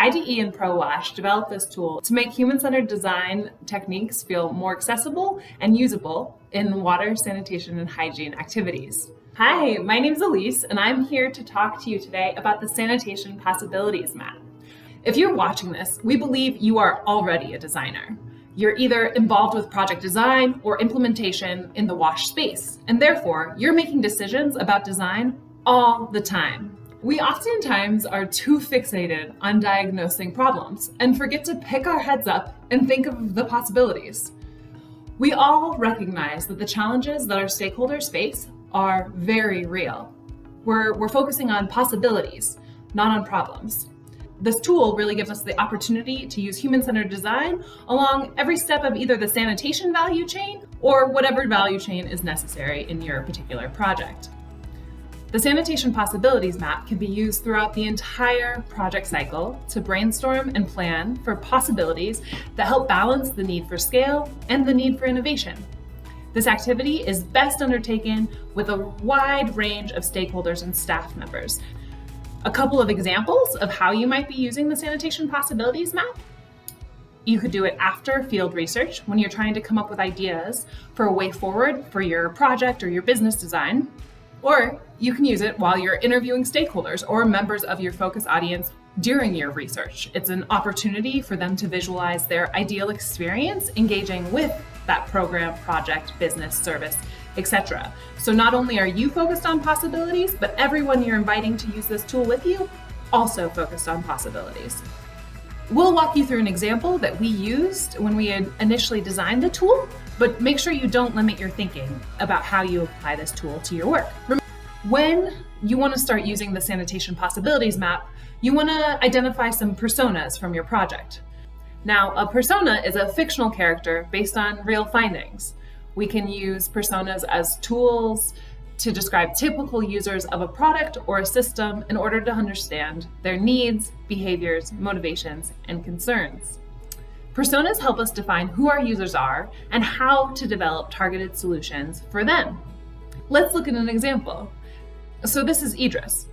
IDE and ProWash developed this tool to make human-centered design techniques feel more accessible and usable in water, sanitation, and hygiene activities. Hi, my name is Elise, and I'm here to talk to you today about the Sanitation Possibilities Map. If you're watching this, we believe you are already a designer. You're either involved with project design or implementation in the wash space, and therefore you're making decisions about design all the time. We oftentimes are too fixated on diagnosing problems and forget to pick our heads up and think of the possibilities. We all recognize that the challenges that our stakeholders face are very real. We're focusing on possibilities, not on problems. This tool really gives us the opportunity to use human-centered design along every step of either the sanitation value chain or whatever value chain is necessary in your particular project. The Sanitation Possibilities Map can be used throughout the entire project cycle to brainstorm and plan for possibilities that help balance the need for scale and the need for innovation. This activity is best undertaken with a wide range of stakeholders and staff members. A couple of examples of how you might be using the Sanitation Possibilities Map. You could do it after field research when you're trying to come up with ideas for a way forward for your project or your business design. Or you can use it while you're interviewing stakeholders or members of your focus audience during your research. It's an opportunity for them to visualize their ideal experience engaging with that program, project, business, service, etc. So not only are you focused on possibilities, but everyone you're inviting to use this tool with you also focused on possibilities. We'll walk you through an example that we used when we had initially designed the tool, but make sure you don't limit your thinking about how you apply this tool to your work. When you want to start using the Sanitation Possibilities Map, you want to identify some personas from your project. Now, a persona is a fictional character based on real findings. We can use personas as tools to describe typical users of a product or a system in order to understand their needs, behaviors, motivations, and concerns. Personas help us define who our users are and how to develop targeted solutions for them. Let's look at an example. So this is Idris.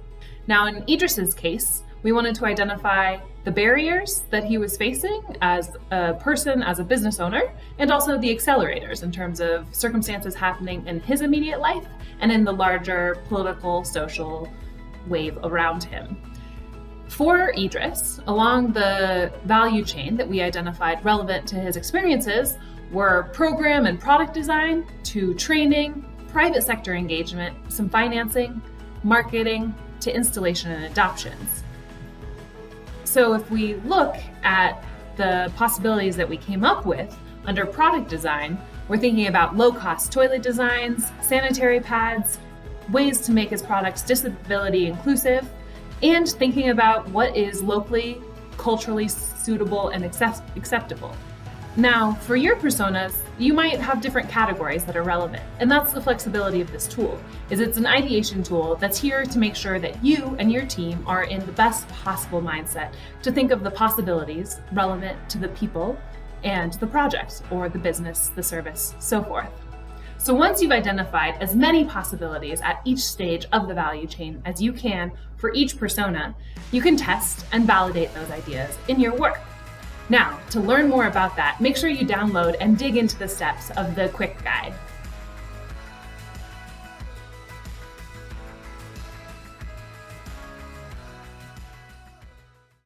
Now in Idris's case, we wanted to identify the barriers that he was facing as a person, as a business owner, and also the accelerators in terms of circumstances happening in his immediate life and in the larger political, social wave around him. For Idris, along the value chain that we identified relevant to his experiences were program and product design to training, private sector engagement, some financing, marketing, to installation and adoptions. So if we look at the possibilities that we came up with under product design, we're thinking about low-cost toilet designs, sanitary pads, ways to make his products disability inclusive, and thinking about what is locally, culturally suitable and acceptable. Now, for your personas, you might have different categories that are relevant, and that's the flexibility of this tool, is it's an ideation tool that's here to make sure that you and your team are in the best possible mindset to think of the possibilities relevant to the people and the project, or the business, the service, so forth. So once you've identified as many possibilities at each stage of the value chain as you can for each persona, you can test and validate those ideas in your work. Now, to learn more about that, make sure you download and dig into the steps of the quick guide.